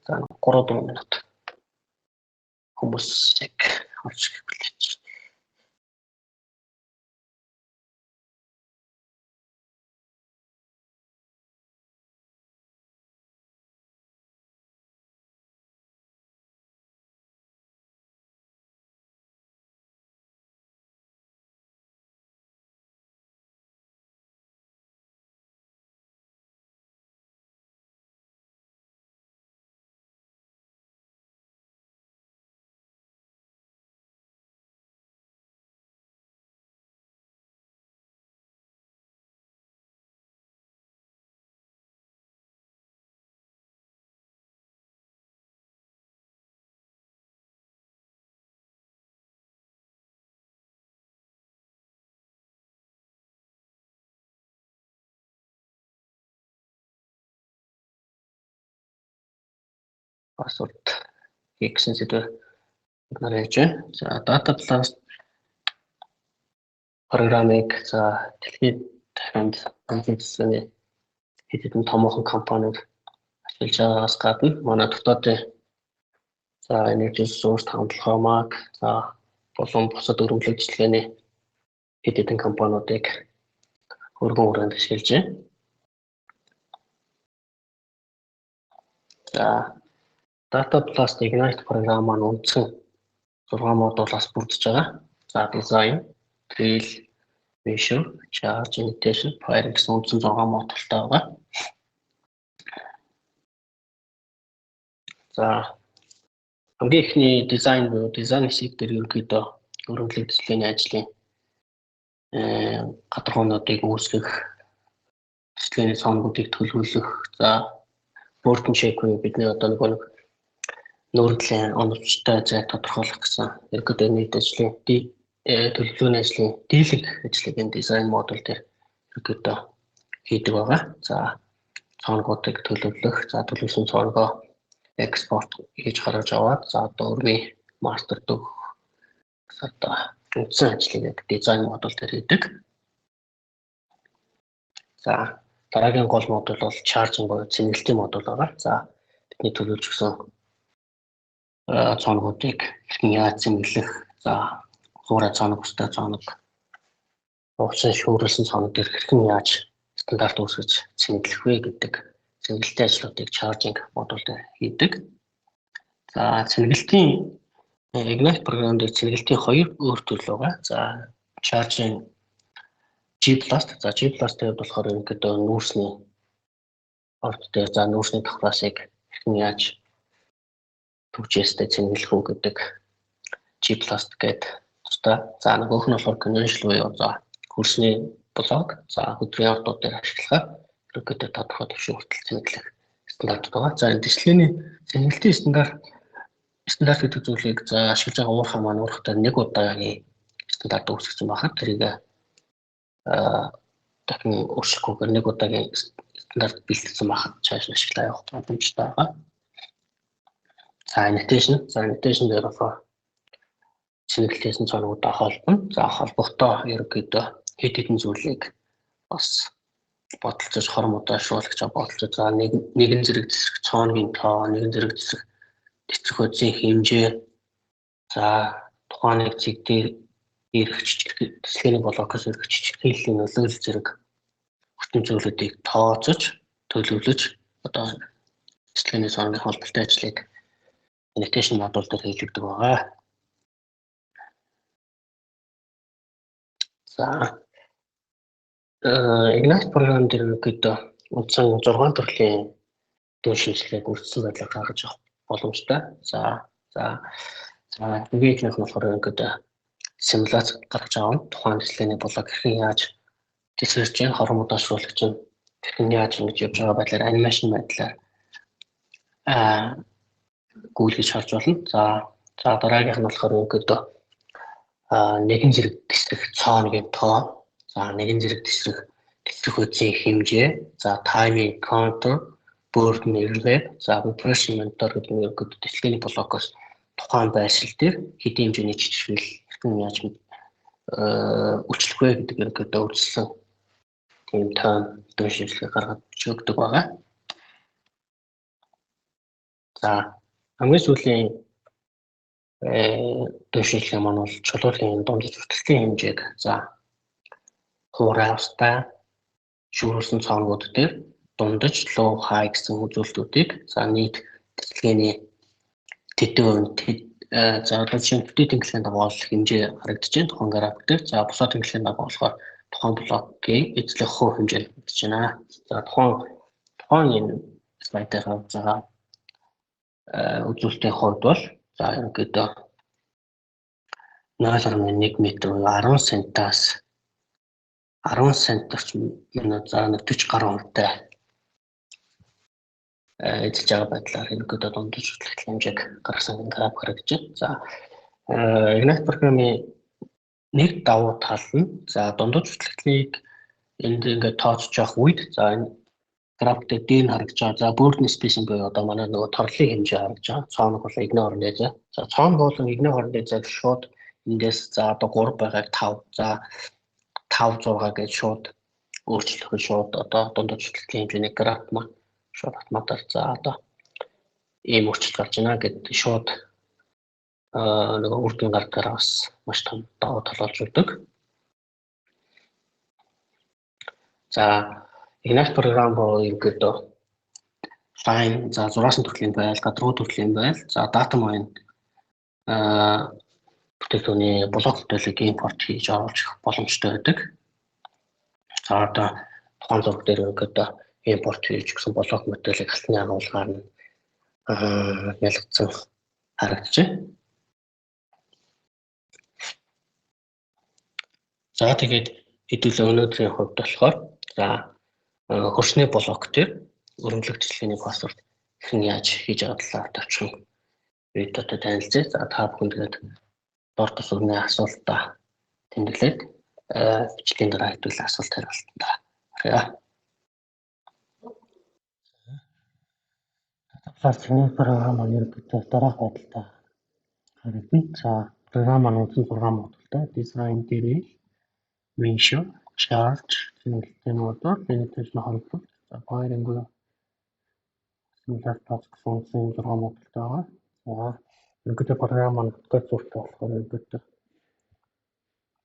За 3 минут. Хүмүүсийг орж хэлж. Password гэсэн зүйл нарийж байна. За Data Plus програмыг за дэлхийд дахинд амжилтсаны хэдэн томоохон компаниуд ашиглаж байгаагаас гадна манай дотоодын за Energy Source хамтлагаамаг за болон бусад өргөмжлөх ажиллагааны хэдэн компаниудыг өргөн хүрээнд ашиглаж байна. За Data Plus Ignite програм маань үндсэн 6 модулаас бүрдэж байгаа. За design, drill, measure, charge, imitation, fire гэсэн үндсэн 6 модултай байгаа. За хамгийн ихний design хэсэг дээр ерөнхийдөө өргөмжлөх ажиллагааны ажлын гадаргуунуудыг үүсгэх, ажиллагааны цаануудыг төлөвлөх, за board check буюу бидний одоо нэг нүүрдлийн оновчтой зай тодорхойлох гэсэн ерөнхийдөө нийт ажлын төлөвлөгөөний ажлын дийлэнх ажлын дизайн модуль дээр ерөнхийдөө хийдэг байгаа. За цаануудыг төлөвлөх, за төлөвлөсөн цаангаа экспорт хийж гаргаж аваад за одоо өргөний мастер дөх одоо үндсэн ажлыг дизайн модуль дээр хийдэг. За дараагийн гол модуль бол charging буюу цэнгэлтийн модуль байгаа. За бидний төлөвлөж өгсөн цаануудыг хэрхэн яаж цэнгэлэх, за хуурай цаанаг, өстэй цаанаг, уучсан шүүрэлсэн цаануудыг хэрхэн яаж стандарт үүсгэж цэнгэлэх вэ гэдэг цэнгэлтийн ажлуудыг charging модуль дээр хийдэг. За цэнгэлтийн Ignite програм дээр цэнгэлтийн 2 өөр төрөл байгаа. За charging G+, за G+ дээр болохоор ерөнхийдөө нүүрсний орд дээр за нүүрсний давхрасыг хэрхэн яаж төвчээстэй цэнгэлэх үү гэдэг G+ гэдэг тустай. За нөгөөх нь болохоор conventional буюу за хөрсний блок, за хөдрийн ордууд дээр ашиглахаар ерөнхийдөө тодорхой түвшин хүртэл цэнгэлэх стандарт байгаа. За энэ дисплейний цэнгэлтийн стандарт гэдэг зүйлийг за ашиглаж байгаа уурхай маань уурхтай нэг удаагийн стандарт үүсгэж байгаа. Тэрийг дахин өөрчлөхгүйгээр нэг удаагийн стандарт бэлтгэсэн байхад цааш нь ашиглаа явах боломжтой байгаа. За annotation дээр болохоор цэнгэлтийн цаануудаа холбоно. За холбогдоо ерөнхийдөө хэд хэдэн зүйлийг бас бодолцож хормоодашруулагч бодолцож за нэгэн зэрэг цэцэг цооногийн тоо, нэгэн зэрэг цэцэг тэцэг хөдсийн хэмжээ, за тухайн нэг цэг дээр эргэж дисплейний блокоос эргэж хэллийн нөлөөлөл зэрэг бүтэн зүйлүүдийг тооцож төлөвлөж одоо дисплейний цооногийн холбоотой ажлыг annotation модуль дээр хийгддэг байгаа. За Ignite програм дээр ерөнхийдөө үндсэн 6 төрлийн дүн шинжилгээг үргэлжлэн байдлаар гаргаж авах боломжтой. За нэгийнх нь болохоор ерөнхийдөө симуляц гаргаж авах тухайн дисплейний блок хэрхэн яаж тесэрч чинь хормоодашруулагч нь хэрхэн яаж ингэж явж байгаа байдлаар анимашн байдлаар гүйлгэж харж болно. За дараагийнх нь болохоор ерөнхийдөө нэгэн зэрэг тесрэх цооногийн тоо, за нэгэн зэрэг тесрэх хөдсийн хэмжээ, за timing counter, board nirlab, за vibration monitor гэдэг нь ерөнхийдөө дисплейний блокоос тухайн байршил дээр хэдийн хэмжээний чичрэл хэрхэн яаж үйлчлэх вэ гэдэг ерөнхийдөө үргэлжлэн тийм тайм дүн шинжилгээ гаргаж өгдөг байгаа. За хамгийн сүүлийн дэвшилгээ маань бол чулуугийн дундаж хүртэлтийн хэмжээг за хуурай устай шүүрүүлсэн цоонууд дээр дундаж луу хай гэсэн үзүүлэлтүүдийг за нийт тэтгэлгээний тэдэн за одоо жишээ нь бүтээн тэнглэгийн дагуу хэмжээ харагдаж байна тухайн график дээр. За бусад тэнглэгийн дагуу болохоор тухайн блокийн эзлэх хувь хэмжээ харагдаж байна. За тухайн энэ слайдаар харж байгаа үзүүлэлтийн хувьд бол за ерөнхийдөө 0.1 м 10 центаас 10 цент орчим за 40 гаруй хүнтэй эзэлж байгаа байдлаар ерөнхийдөө дундаж хүртэлт хэмжээг гаргасан график харагдаж байна. За Ignite програмын нэг давуу тал нь за дундаж хүртэлтийг энд ингээд тооцож явах үед за энэ график дээр нь харагдаж байгаа. За burden spacing буюу одоо манай нөгөө торлын хэмжээ харагдаж байгаа. Цооног бол игнэ хорон дээд. За цооног болон игнэ хорон дээд шууд эндээс за одоо 3 байгааг 5 за 5 6 гэж шууд өөрчлөх шууд одоо дундаж хүртэлтийн хэмжээний график маань шууд автоматар за одоо ийм өөрчлөлт гарч байна гэдэг шууд нөгөө үр дүн гаргахаар бас маш том давуу тал болж өгдөг. За Ignite програм бол ерөнхийдөө line за зураасан төрлийн байл, гадруу төрлийн байл, за data mine бүтээгдэхүүний блок төлөгийг импорт хийж оруулах боломжтой байдаг. За одоо тухайн зураг дээр ерөнхийдөө импорт хийж гэсэн блок модулийг алтны агуулгаар нь ялгцсан харагдаж байна. За тэгээд хэдүүлээ өнөөдрийн хувьд болохоор за хөрсний блок дээр өргөнлөх цэцлэгийн пассворд хэн яаж хийж байгаа талаар товчхон видеотой танилцъя. За та бүхэн тэгээд дор тусганы асуултаа тэмдэглээд бичлэгийн дараа хэдүүлээ асуулт хариултанд харъя. Пластикны програм маань ерөнхийдөө дараах байдалтай харагдана. За програм маань үндсэн 6 модультай design дээр Mission, charge, тэнглэлтэй модуль, penetration холбогд, за firing буюу simulate task гэсэн 6 модультай байгаа. За ерөнхийдөө програм маань AutoCAD зурагтай болохоор ерөнхийдөө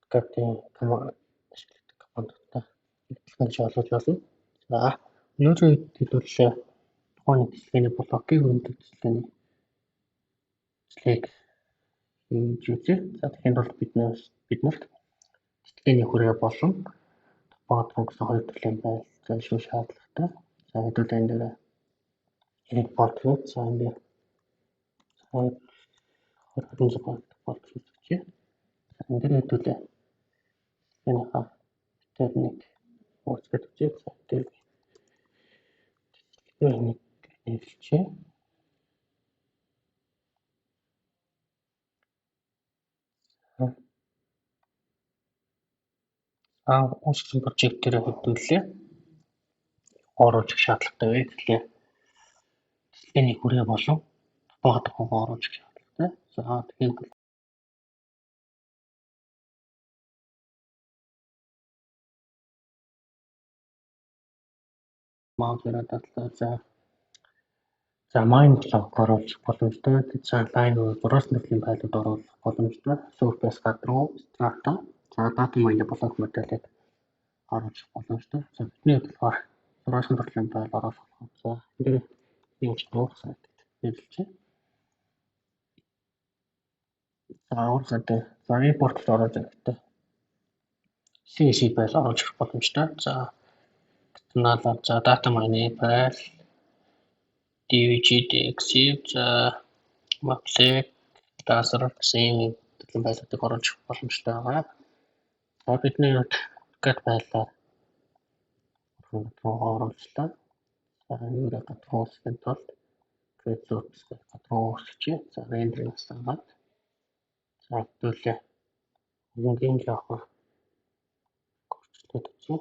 AutoCAD-ийн ашигладаг командтай хэлбэлж олж болно. За өнөөдрийн хэлбэлээ тухайн тэтгэлгээний блокийн өргөнлөх тэтгэлгээний хийж үзье. За тэгэхээр бол биднэрт тэтгэлгээний хүрээ болон топографи гэсэн хоёр төрлийн байл зайлшгүй шаардлагатай. За хэдүүлээ энэ дээр import хийх. За энэ дээр хоёр зураг болт хийчихье. Энэ дээр хэдүүлээ энэхээ техник өөрчлөлт үзье. За тэр техник нэрлэжээ. Үүсгэн прожект дээр хөтөллөө оруулах шаардлагатай вэ гэхлээр тэтгэлгээний хүрээ болон топографи оруулах шаардлагатай. За тэгэхээр маунтера татлаа за mine block оруулах боломжтой. Design line зураасан төрлийн файлууд оруулах боломжтой. Surface гадруу strata за data mine блок модулийг оруулах боломжтой. За бидний болохоор зураасан төрлийн файл оруулах. За энэ юм чинь сайт хэлчихье. За өөрөөр за импорт оруулах хэрэгтэй. CSV файл оруулах боломжтой. За наалаа за data mine файл DVG DXF за Maplek Dasar гэсэн төрлийн файлуудыг оруулах боломжтой байгаа. За бидний AutoCAD файлаар оруулчлаа. За энэ гадруу үүсгэн тулд Create гадруу үүсгэжээ. За rendering-аас аваад за хэдүүлээ өнгийн жоохон өөрчлөлт өгье.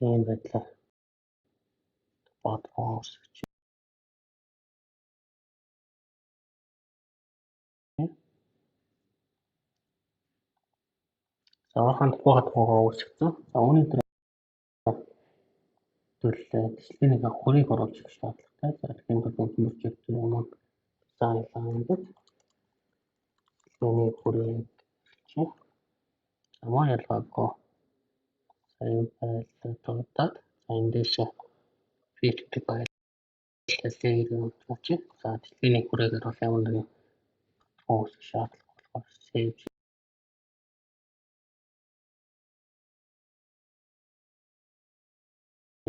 Ийм байдлаар гадруу үүсгэж За орхон тухайгаа үүсгэсэн. За үүний төлөө дисциплиныг хөрийг оруулж ирэх шаардлагатай. За тэгэхээр үндсэн прожект юм дизайн гэж дисциплиний хөрийг чи ямар ялгаагүй сайн байлдаад эндээс фитдэг байлталыг үүсгэж. За дисциплиний хүрээгээр бол ямар нэгэн үүсгэх шаардлага болохоор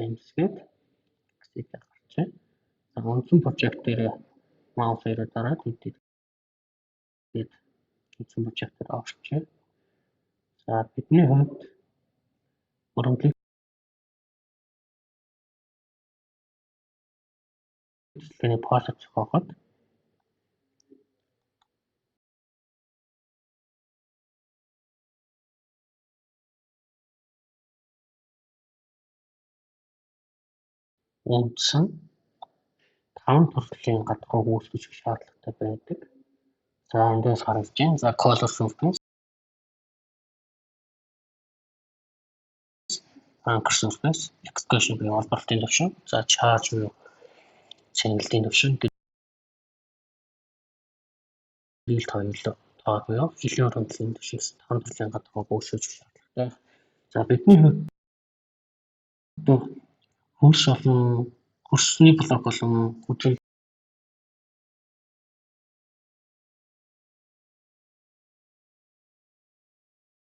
saveэмсгээд exit гарч. За үндсэн прожект дээр маусаар дараад үндсэн прожект дээр орчих. За бидний хувьд урамлаг дисциплиний пассворд зохиоход үндсэн 5 төрлийн гадуур үүсгэж шаардлагатай байдаг. За эндээс харагдаж байна. За color surface, anchor surface, exclusion буюу олборлтын төвшин, за charge буюу цэнгэлтийн төвшин, дийл тойлоо тоо буюу хилийн хөрөнгөлийн төвшин 5 төрлийн гадуур үүсгэж шаардлагатай. За бидний хувьд хөрс болон хөрсний блок болон хүчин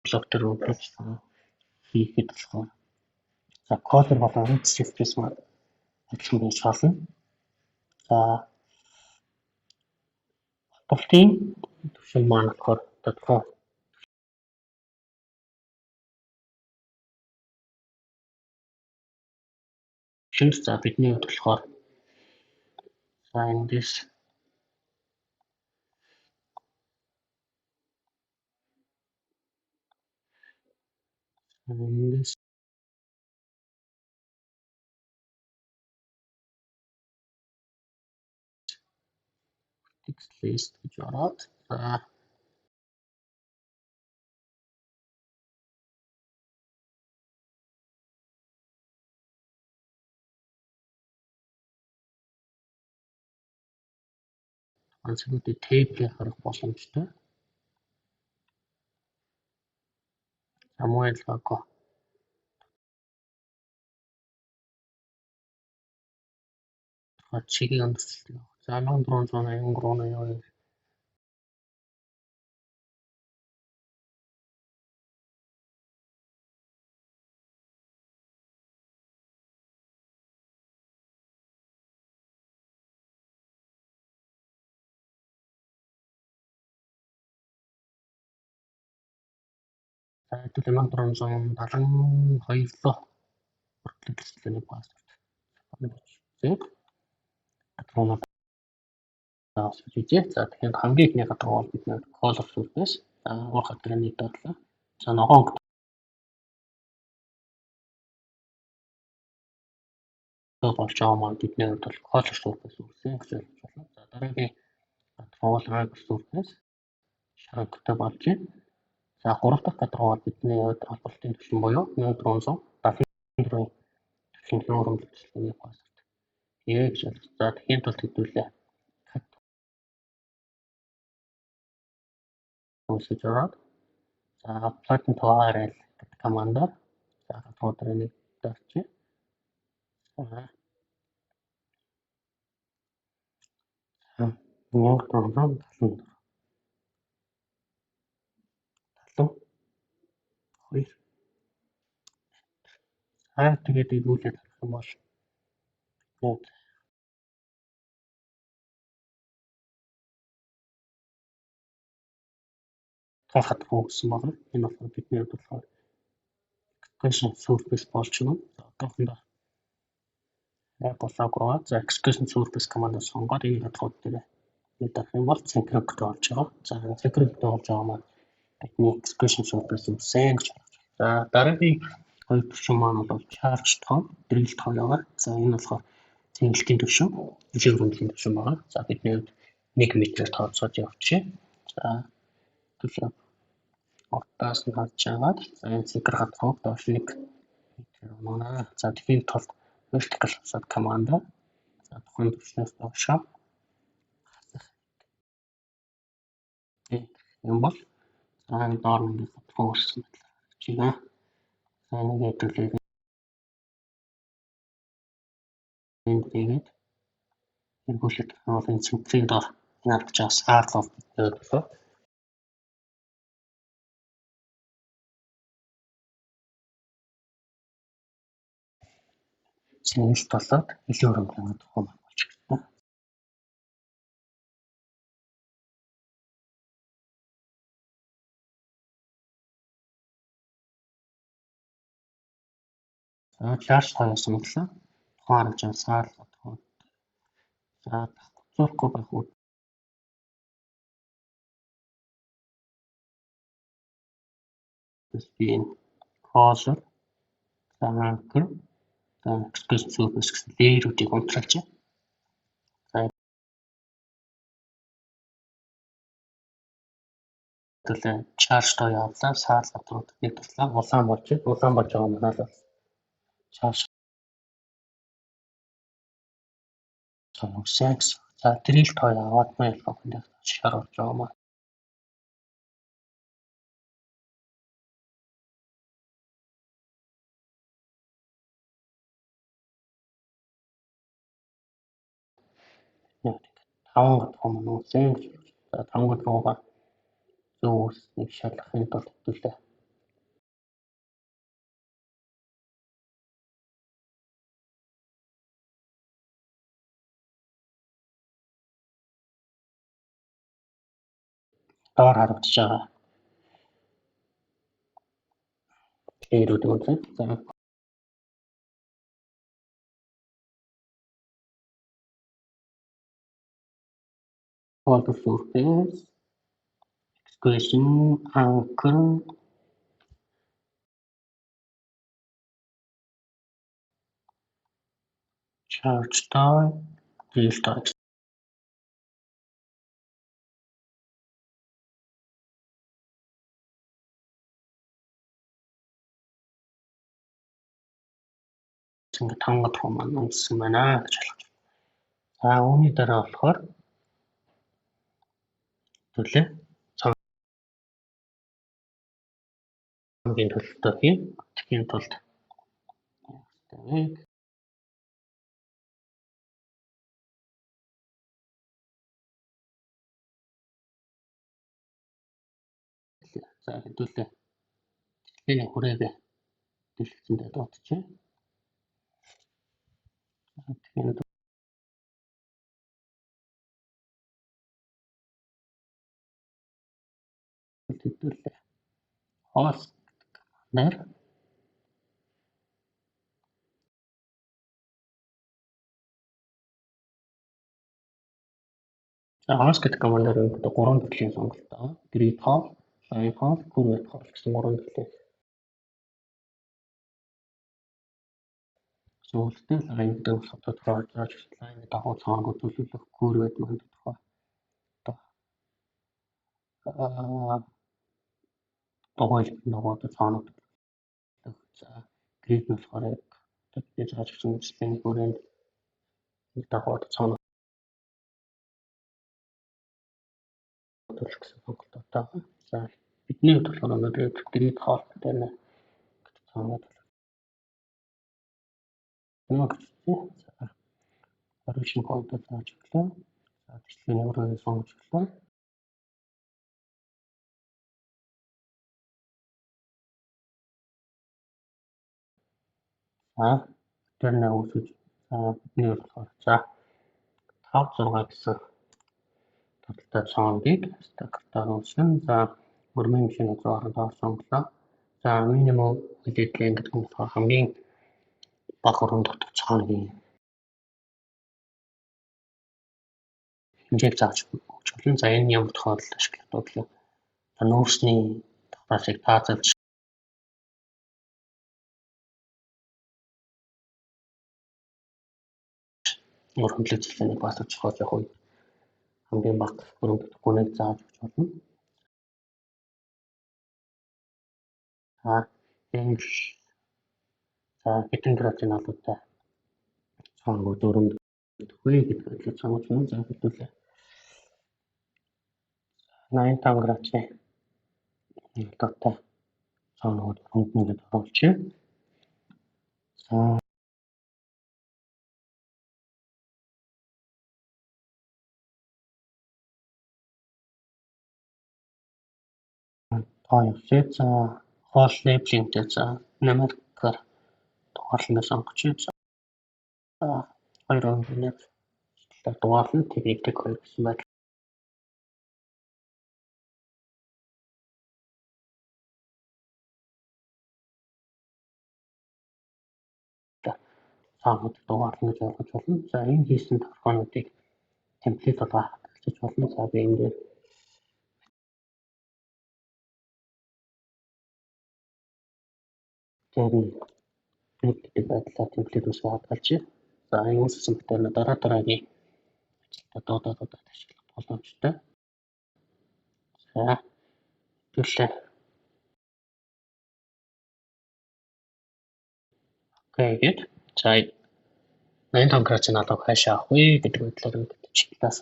блок төр үүсгэж хийхэд болохоор за color болон width surface маань ажиллах байж болно. За олборлтын төвшин маань болохоор тодорхой шинж. За бидний хувьд болохоор за эндээс text list гэж ороод за онцгойтой тейбл харах боломжтой. Самуэль Гако чигийн өндөртөлтэй. За 1483 за хэдүүл 1472 руу хүртэл дисциплиний пассворд зэг гадуур за тэгэхээр хамгийн ихний гадуур бол бид нэр color surface урах хатрын дадлаа. За ногоон болж байгаа маань бидний хувьд бол color surface үүсгэн гэж ойлгож байна. За дараагийн гадуур anchor surface шаргтай болж байна. За 3 дахь гадуур бол бидний хувьд олборлтын төвшин буюу 1374 төвшингийн урамлаг дисциплиний пассворд. Гэж ойлгож. За тэгэхээр тулд хэдүүлээ үүсгэж ороод за plugin URL гэдэг командаар за гадуур нэг дарчих. За 1374 тэгээд игүүлээд харах юм бол хахад фокус байна. Энэ бол бидний хувьд болохоор execution surface болж байна. Одоохондоо болоогүй. За execution surface командаас сонгоод энэ гадуур дээр нэг дарах юм бол synchronous болж байгаа. За synchronous болж байгаа маань бидний execution surface үүсгэн гэж байна. За дараагийн хоёр төвшин маань бол charge тоо, drill тоо яваа. За энэ болохоор цэнгэлтийн төвшин, хилийн хөрөнгөлийн төвшин байгаа. За бидний хувьд 1 м тооцоож явуулчих. За төлөв уртаас нь харж байгаа. За энэ цэгэр хатгах доош нэг манай. За тэгэхээр тул vertical facade command. За тухайн түвшнээс доошоо юм бол энэ доор нэг фокус чигээ. За нэг хэвлэлийг энд тэгээд эргүүлээд олон цэнтрийн доор наадж байгаа саарлал гэдэг болоо. Чинэлт болоод илүү хөрөнгөний тухай болж байна. За чарж хаяасан мэтлээ. Тухайн харж байгаа саарлал тухай. За зурхгүй байх уу? Спин козер анкер экскурс surface гэсэн леерүүдийг унтраалж. За төлөө чарж тоо явлаа саарлал руу нэг туслаа улаан болж байгаа манаа л чарж соногсоос. За drill тоо яваад майл фокунд шаруулж байгаа маа. Таван гол нуусан. За таван гол руугаа зүүс нэг шалгахын тулд төлөө. Доор харагдаж байгаа. Леерүүд үнэн. За Water surface, excavation, anchor, charge tie, drill tie. Ингээд тангад хоо маань унтсан байна гэж ойлгож байна. За үүний дараа болохоор төлөө хамгийн төлөвтэй хий. Тэхийн тулд за хэдүүлээ. Тэний хүрээгээ дэлгэцэндээ дуудчихъя. Тэгэхээр хэдүүлээ. Хоос нэр за хоос гэдэг командаар өгдөг 3 төрлийн сонголтоо. Grid hall, line hall, curved hall гэсэн 3 төрлийг Зөвлөлтөө line гэдэг асуудал тохиолж байгаа line дагуу цаанууд төлөвлөх curved манд тухай. Тухайн нөгөө цаанууд за grid нь болохоор тэгээд яаж гэсэн үсгийн хүрээнд дагуу цаанууд төлөх гэсэн сонголттой. За бидний хувьд болохоор өнөөдөр grid hall гэдэг нь цаанууд Origin point зааж өглөө. За бичлэгийн өрөөний сонгож өглөө. За тэр нэг үсэж за бидний болохоор за 5 6 гэсэн таталтай цааныг стакертаар үүснэ. За өрмийн машины 165 сонглоо. За минимум deadline гэдэг нь хамгийн бага өрөнд дотор цааныг хэмжээг зааж өгч болно. За энэ ямар тохиолдолд ашигладаг вэ? За нүүрсний татварыг таазалж өргөмжлөх зүйлийг басж хоож явах үед хамгийн бага өрөнд гүнийг зааж өгч болно. Энэ за хэдэн градусын алуутай цаанууд өрөнд үгүй гэдэг цаанууд нь за хэдүүлээ 85 градусын алуутай цаанууд өрөнд оруулчих. За явуулъя. За хоол лейблингтэй за Америкаар дугаарлан сонгочих. За 2 дугаарлан тэрийгтэй 2 гэсэн байна. Цаанууд дугаарлан гэж ойлгож болно. За энэ хийсэн тодорхойлолтыг темплейт болгох гэж болно. За би энэ дээр нэг гэдэг байдлаар темплейт үсгээ хадгалчих. За энэ үүсгэсэн бүтээлнэ дараагийн дуудаад ашиглах боломжтой. За төлөө. Окей гэд. За 85 градусын алууг хаашаа авах вэ гэдэг байдлаар ингээд чиглэлээс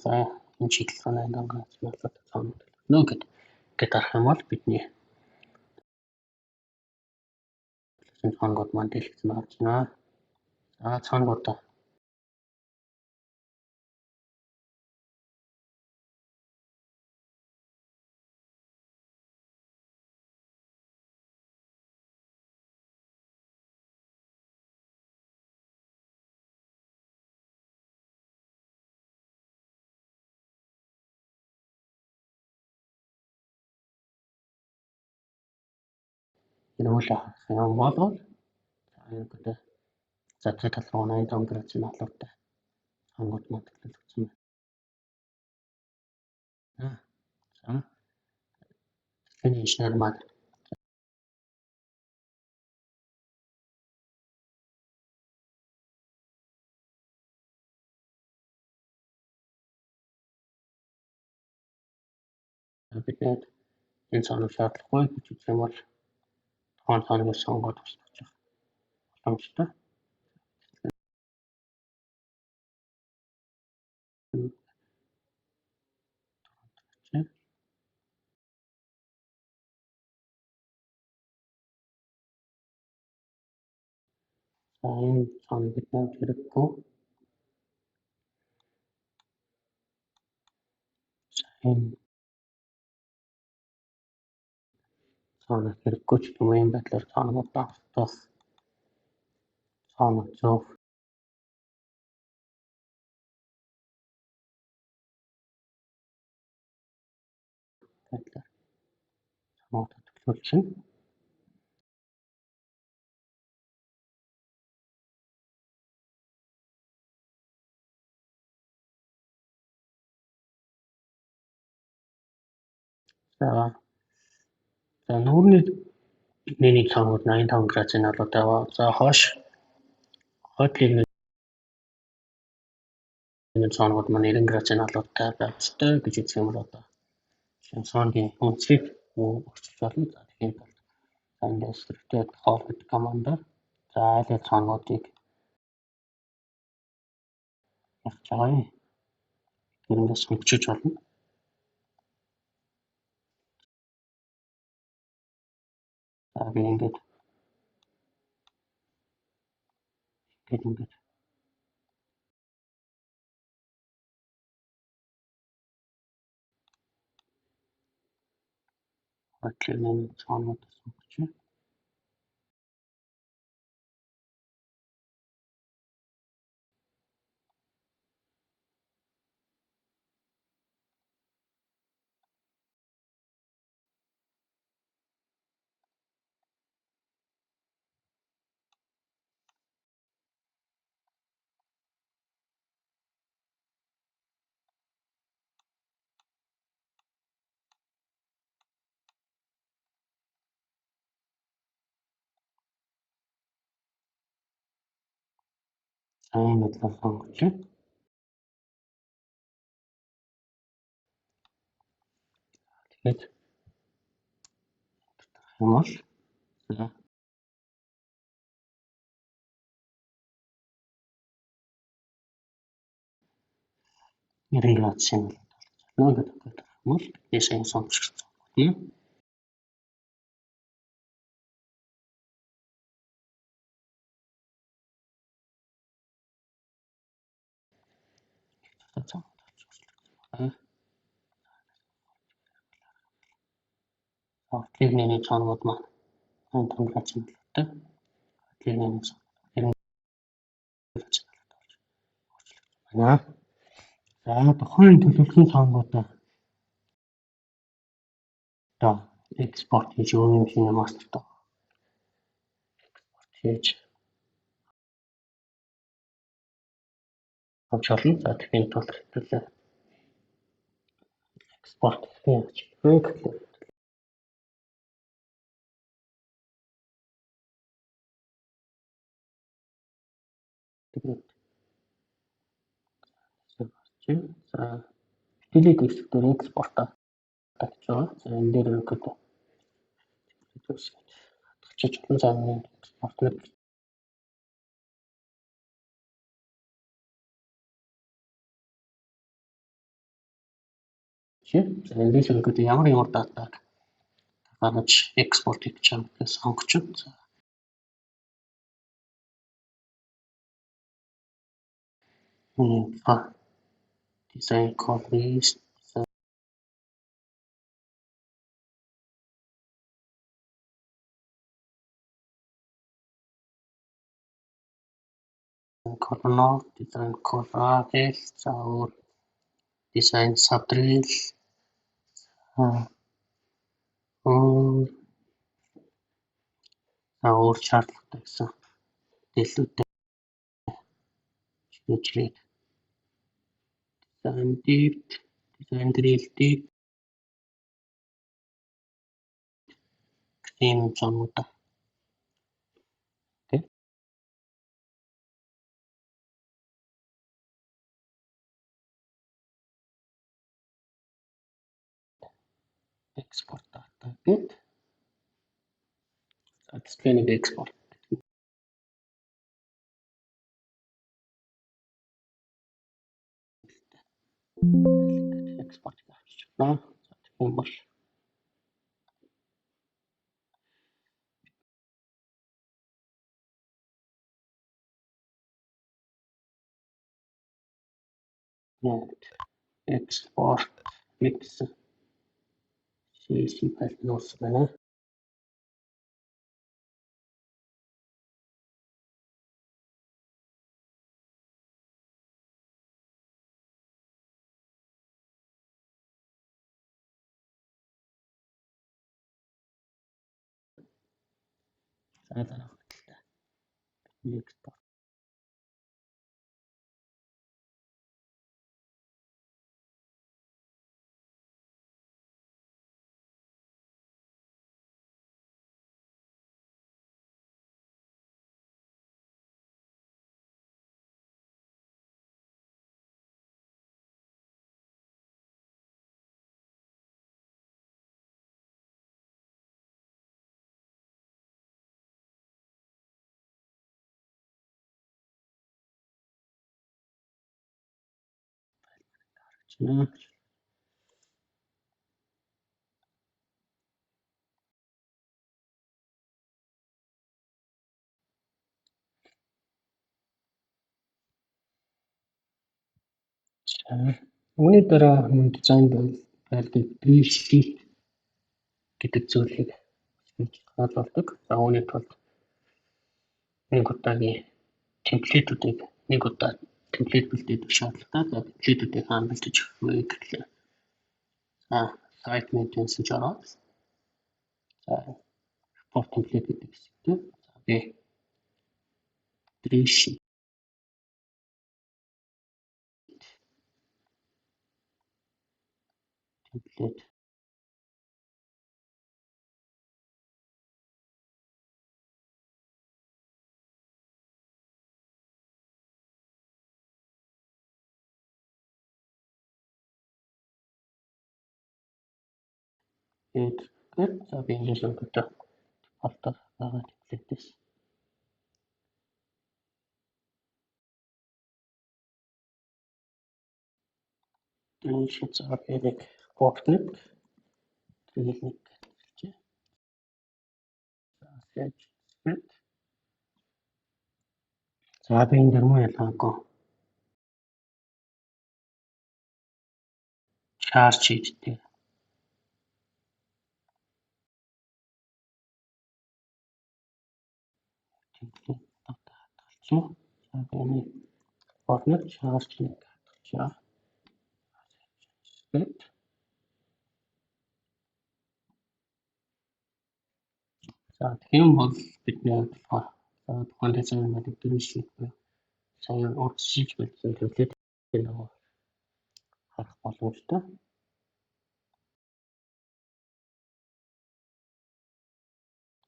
за энэ чиглэл 85 градусын алуутай цаанууд нөө гэдэг арах юм бол бидний цаанууд маань дэлгэцэн гарч байна. За цаануудаа энэ үйл юм болоод энэ гэдэг за тэр тал руу 85 градусын алуутай цаанууд маань төлөвлөсөн байна. За энэ инженер маань биднээд энэ цааныг шаардлагагүй гэж үзэх юм бол тухайн цааныг сонгоод тусгах боломжтой. За энэ цааныг биднээд хэрэггүй. Энэ цааныг хэрэггүй ч юм уу энэ байдлаар цаануудаа автаас цаанууд зөөх байдлаар цаануудаа төлөвлөсөн. За нүүрний нэг цаанууд 85 градусын алуутай ба за хойш хойдлын цаанууд маань 90 градусын алуутай байх ёстой гэж үзэх юм бол одоо цааныгийн үнцгийг өөрчилж болно. За тэгэхээр эндээс script call гэдэг командаар за айл цаануудыг явж байгаа юм. Эндээс хөгжиж болно. За би ингээд хойдлын цаануудаас хөгжиж сайн мэдлэг сонгож Хэд юм бол за нэрийн градусын нөө гэдэг юм бол яшаа сонирхолтой юм. Клигний цаанууд маань температуртай клигний байна. За тухайн төлөвлөгийн цаануудаа одоо экспорт хийж өөрийн шинэ мастер хийж авч олно. За тэгэхээр тул хэлээ экспорт хийж за дэлхийд экспорт экспортоо гэж байгаа. За энэ дээр өгöd чиж замын экспортыг за эндээс өгöd ямар датаг гаргаж экспорт хийж чам гэсэн сонгочод design copies color design color заавар design subtrail заавар шаардлагатай гэсэн дэлгүүртэй хөгжлийг design depth design drill depth тийм зонуудаа export data гэд display-ийг export export гэж байна. Тийм бол export mix CC файл нуус байна. За export Үүний дараа дизайн байлдаг BC гэдэг зүйлийг хаалгадаг. За үүний тулд нэг удаагийн темплейтүүдийг нэг удаа темплейт бэлдээд шаардлагатай. За темплейтүүдийг хаана бэлдэж өгөх вэ гэхлээр site maintenance гэж ороод за report template гэдэг хэсэгтээ за би template гэдэг. За би энэ жишээлбэл автор байгаа темплейтэс. Энэ шийдвэр нэг боксник нэг хэлчихье. За set. За би энэ дэр муу ялгаагүй. Charge хийдтэй. Темплейт хадгалчих. За би энэ боксник charge нэг хадгалчих. Set. За тийм бол бидний тухайн дизайн мэдээлэл шийдвэр сайн урьдчилж байсан темплейт нэг харах боломжтой.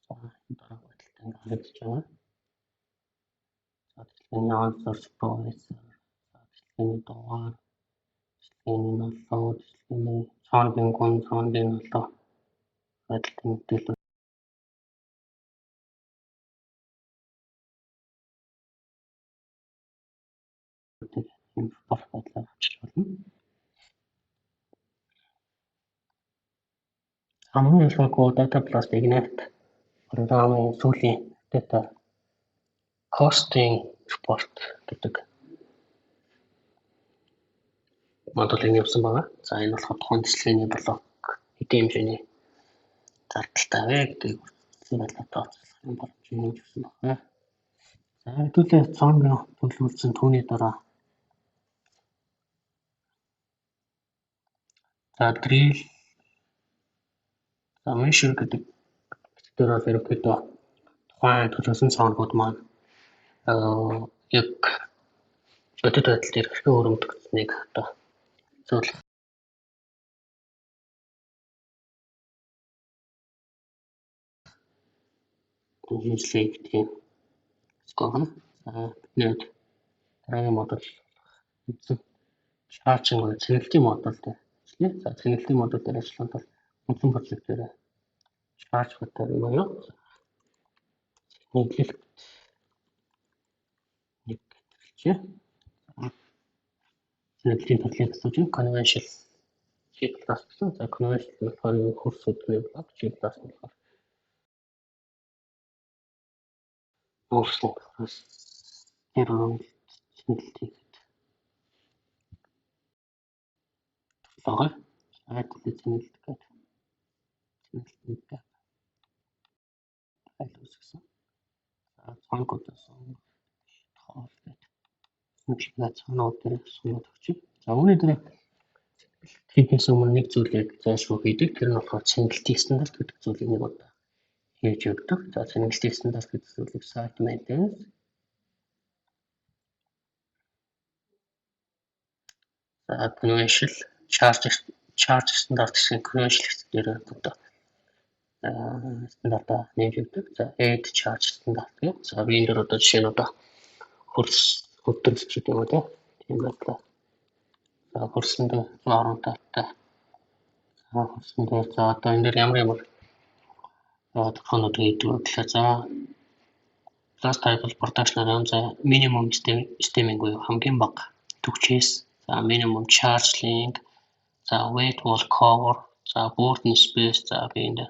За энэ дараа байдалтай ингээд харагдаж байгаа. За тэгэхээр answer processor. За тэгэхээр дугаар. Энэ нөлөө, энэ цаангийн гон, цаангийн нөлөө. Байдалтай мэдээлэл энэ болох байдлаар авчиж болно. Хамгийн ялгаагүй data plus ignite програмын сүүлийн data hosting support гэдэг модулыг явуулсан байгаа. За энэ болохоор тухайн дисплейний блок хэдийн хэмжээний зардалтай вэ гэдэг зүйлээ тооцоолох юм болж нэмж өгсөн байна. За хэдүүлээ цаангийн төлөвлөсөн түүний дараа за drill за measure гэдэг дээр бол ерөнхийдөө тухайн төлөвлөсөн цаанууд маань яг бодит байдал дээр хэрхэн өрөмдөгдсөнийг одоо зөвлөх хийслийг тийм скоон. За бид дараагийн модуль charging уу цэнгэлтийн модуль дээр ажиллая. За цэнгэлтийн модуль дээр ажиллахад бол үндсэн процесс дээр charge гэдэг юм байна. Нэг хэлчихье. Цэнгэлтийн төрлийг асууж conventional C+ гэсэн. За conventional болохоор хурц өдрийн блок C+ болохоор өөрчлөлт тэр цэнгэлтийг байгаа. Айдлыг цэнгэлт гэдэг. Цэнгэлтийг айл үүсгэсэн. За цаануудаас тоол гэдэг. Нүчгээ цаанууд дээр сумууд өгч. За үүний дээр хийхээс өмнө нэг зүйлийг зайлшгүй хийдэг. Тэр нь болохоор цэнгэлтийн стандарт гэдэг зүйлийг нэг удаа хийж өгдөг. За цэнгэлтийн стандарт гэдэг зүйлийг site maintenance. За conventional charge стандарт гэсэн conventional дээр одоо стандартаа нээж өгдөг. За add charge стандарт гэх. За би энэ дээр одоо жишээ нь одоо хурц хөдөлгөж гэдэг юм уу тийм байна. За хурцсан дээр 110 тавтай. За хурцсан дээр за одоо энэ дээр ямар тохиолдол гэдэг вэ гэхээр за plus type production RAM за minimum stemming буюу хамгийн бага түвшээс за minimum charge link за weight wall cover за boarding space за би энэ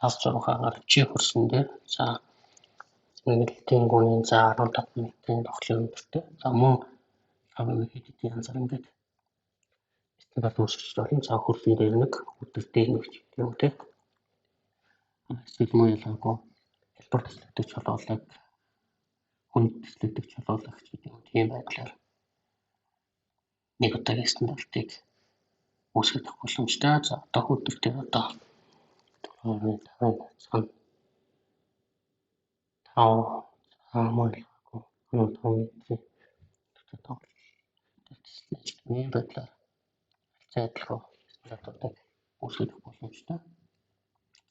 5-6-аар чи хурцсан дээр за цэнгэлтийн гүнийн за 15 метрийн тоглоом өндөртэй. За мөн хэдийн янзаар ингээд стандарт үүсгэж болно. За хурцын дээр нэг өдөртэй нэг юм тий. Эсвэл мөн ялгаагүй хялбар төслөгдөж чулуулаг хүнд төслөгдөж чулуулагч гэдэг юм тийм байдлаар нэг удаагийн стандартыг үүсгэх боломжтой. За одоо өдөртэй одоо 5 мөлгүй метрийн тийм байдлаар зайлшгүй стандартуудыг үүсгэх боломжтой.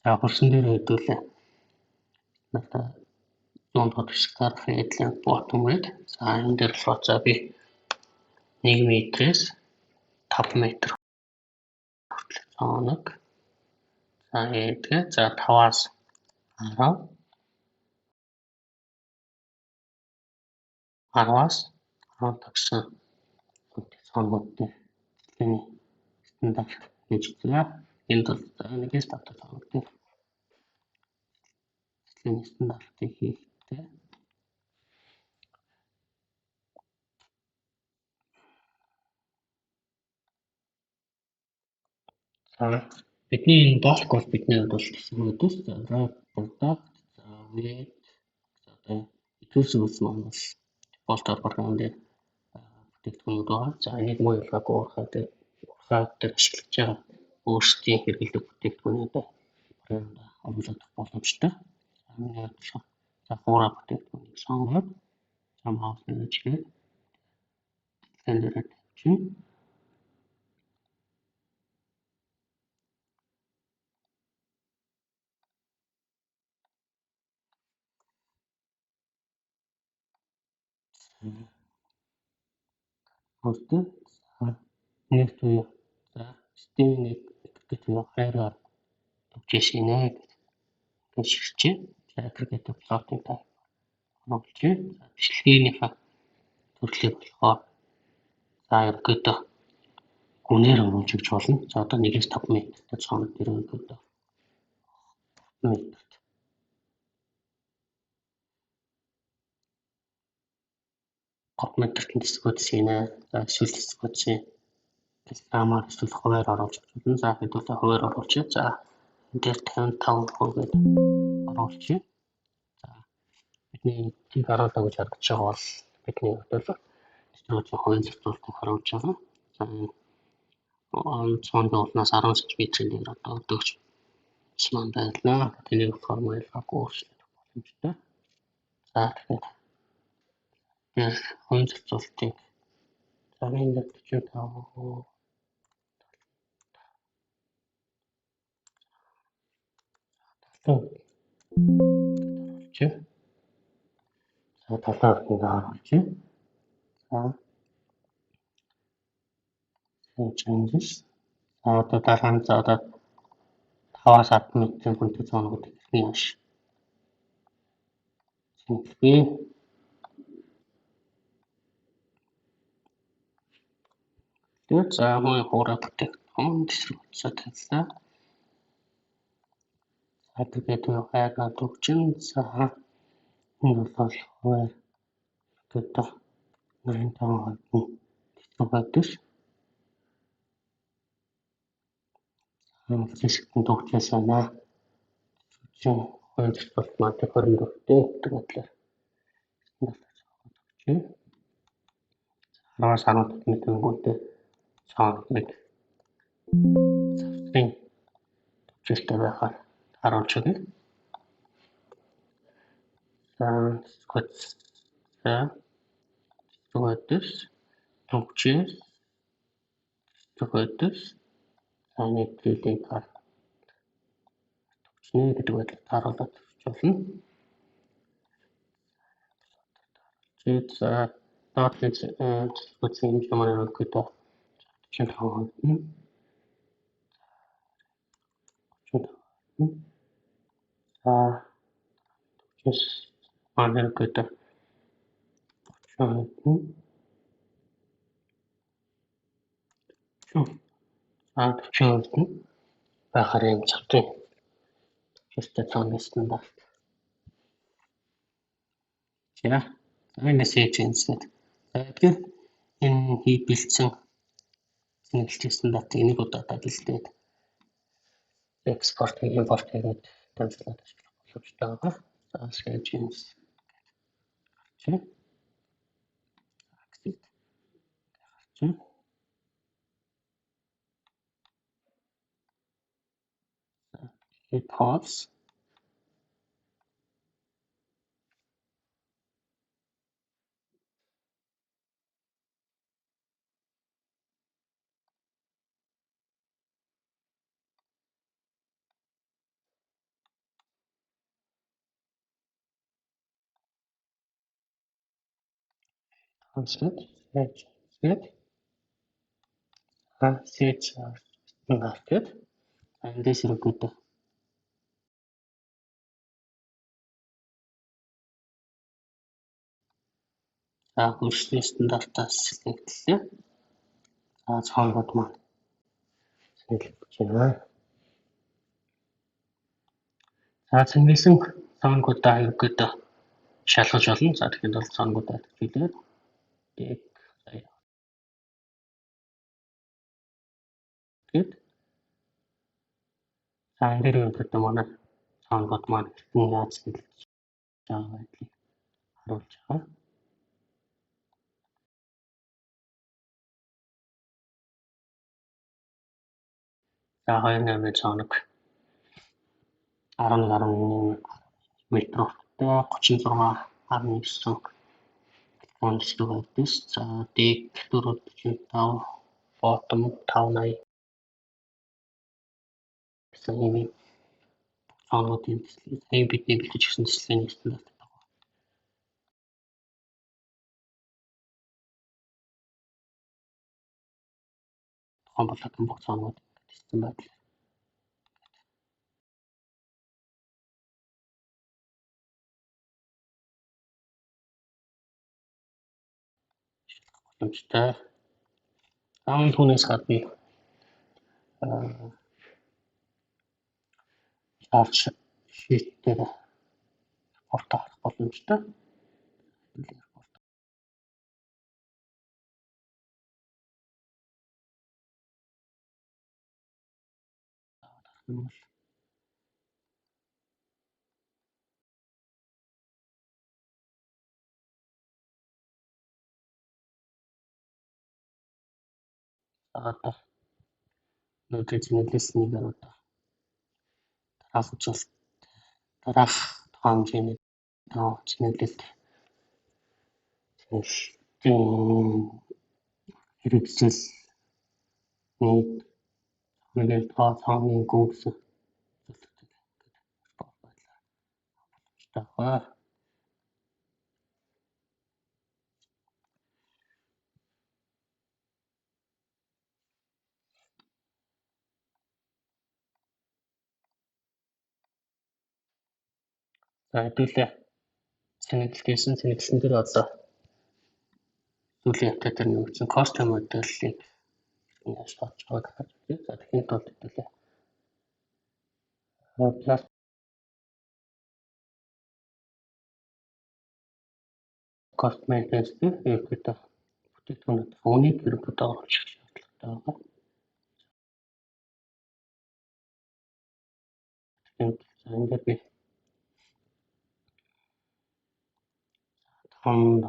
За хурцсан дээр хэдүүлээ надад 100 фэдлэн bottom rate. За энэ дээр болохоор за би 1 метрээс 5 метр хүртэл цаанаг. За тэгээ за 5-аас 10, 10-аас 15 гэсэн үнэтэй цаануудтай цэцлэний стандарт гэж үзье. Энд бол нэгээс тавтай цаануудтай цэцлэний стандартыг хийхдээ бидний энэ блок бол бидний хувьд бол гэсэн үгдээс product weight одоо итүүлсэн үс маань бас дефолтоор програм дээр бүтээгдэхүүнүүд байгаа. За энийг муу ялгаагүй уурхай дээр ашиглаж байгаа өөрсдийн хэрэглэдэг бүтээгдэхүүнүүдээ програмд оруулах боломжтой. Миний бодлоор за хуура бүтээгдэхүүнийг сонгоод somehow нэчгээд тендерэд чинь өөртөө нэгт үе за системийн нэг гэдэг хайраар төвчээш нэ гэж шигчээ. За aggregated plotting type оруулжээ. За бичлэгийнхаа төрлийг болохоор за ерөнхийдөө гүнээр оруулж өгч болно. За одоо 1-5 метртэй цаанууд ерөнхийдөө метрт 3 метрт дисготсын нэ. За эсвэл дисготсын килограммаар эсвэл хуваар оруулж өгч болно. За хэдүүлээ хуваар оруулчих. За энэ дээр 55% гээд оруулчих. За бидний тийг 15 гэж харагдаж байгаа бол бидний бодлоор дистрибуцийн хувийн зарцуулалтыг харуулж байгаа. За цааны уулнаас 10 см-ийн дээр одоо өгч маань байлаа. Тэнийг формул хаагүй өөрчлөх боломжтой. За тэгэхээр хувийн зарцуулалтыг за энэ 45% оруулчих. За 70% оруулчих. За changes. За одоо дараа нь за одоо 5-аас 10 метрийн хүнтэй цаанууд ихний хаш. Синхлээ. Тэгээд за мөн хуурай бүтээгдэхүүн дистрибуцаа тавьлаа. За тэгээд хайрнаа төгчин за энэ бол хуваар гэдэг 85% дистрибутер. Хэсэгтэн төгчөөс байна. Чинь хувийн зарцуулалт маань 24-тэй гэдэг бодлоо. Төгчөө. 10-аас 15 метрийн хүнтэй цааныг завсрын төвчөлтэй байхаар харуулж өгье. За төгчөөс цааны дилийг төгчнө гэдэг байдлаар харуулж болно. За доотлын төгчийн хэмжээ маань өгөхдөө 45%. За төгчөөс маань өгөхдөө 30%. За 40% байхаар юм завтын төгчөөстэй цааны стандарт. За энэ сэжинсэд тэгэхээр энэ бэлдсэн single стандартыг нэг удаа бэлдээд экспорт импорт хийгээд транслат ажиллах боломжтой байгаа. За сэжинс чинь it pause. Set. Set market. And this is good. За хөгжлийн стандартаас хэлэлцээ. За цаанууд маань хэлж байна. За цэнгэлсэн цаангуудаа ерөөдөө шалгаж болно. За тэгэхээр бол цаангуудаа хэлээд тэгээд за энэ дээр ерөөдөө манай цаангууд маань хэрхэн яаж хэлж байгаа байдлыг харуулж байгаа. За 28 цаанаг 11 метртэй 36.9 онцлог байдсан. За дэг 445 bottom 580 гэсэн юм цаануудын тэслийн бидний бэлдэж өгсөн тэслийн стандарт байна. Тухайн болоод бүх цаанууд тэссэн байдаг. Боломжтой. Заавал түүнээс гадна charge sheet дээр репорт авах боломжтой. Одоо нүүдээ зэнэлсэн нэг одоо дараах үзүүлэлт дараах тухайн хэмжээний зэнэлэлт хэрэгжил нэг цааны гүнс таваа. За хэдүүлээ цэнэглэсэн дээр одоо зүйлийн хэмжээ дээр нэмэгдсэн custom моделлийг яаж тооцож байгааг харж байна. За тэгэхээр тул хэдүүлээ cost maintenance гэдэг бүтээгдэхүүнүүд үүнийг ерөнхийдөө оруулах шаардлагатай байгаа. Тэгээд ингээд би тонд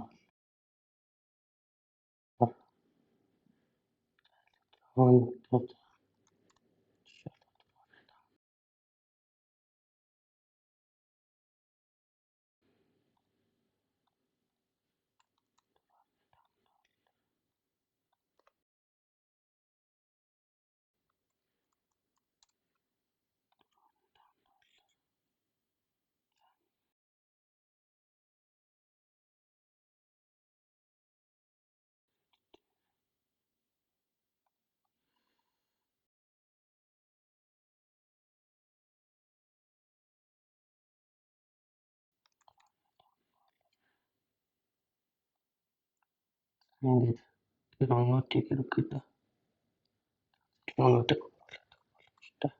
ингээд тэр онуудыг ерөнхийдөө онуудыг боломжтой.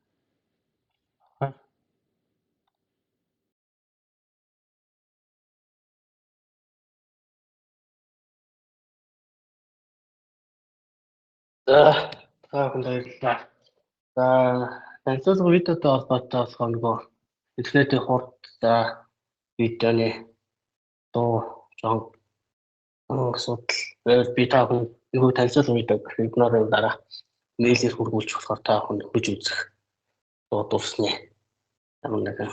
За таахан баярлалаа. За танилцуулга видеотой холбоотой болохоор нөгөө интернетийн хурд за видеоны дуу жон асуудал байвал би таахан нөгөө танилцуулга видеог вебинарын дараа мэйлээр хүргүүлж болохоор таахан хүж үзэх дуудуулсны ямар нэгэн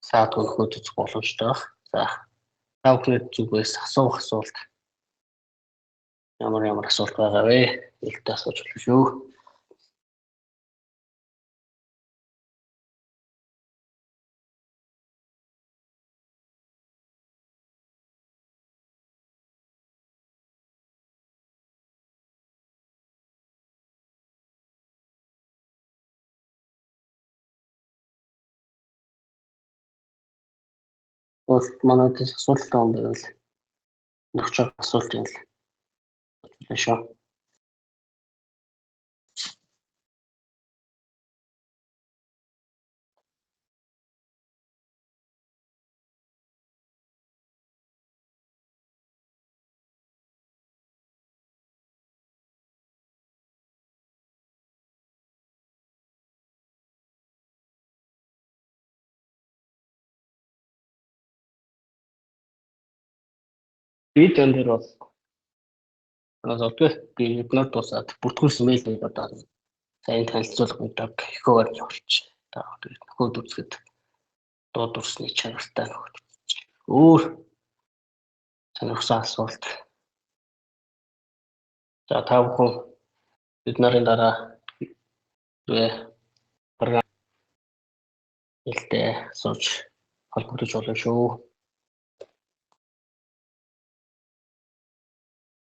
саадгүй нөхөж үзэх боломжтой баг. За та бүхний зүгээс асуух асуулт ямар асуулт байгаа вэ? Илтээ асууж болно шүү. Манайд асуултаа юм байвал нөхцөл асуултын л шүү. Видеон дээр бол зодгүй би эдгээр тусаад бүртгүүлсэн мэйл одоо сайн танилцуулга гэдэг ихөөр явуулж та нөхөд үзэхэд дууд урсны чанартай нөхөд өөр сонирхсан асуулт. За та бүхэн бид нарын дараа програм илтээ сууж холбогдож болно шүү.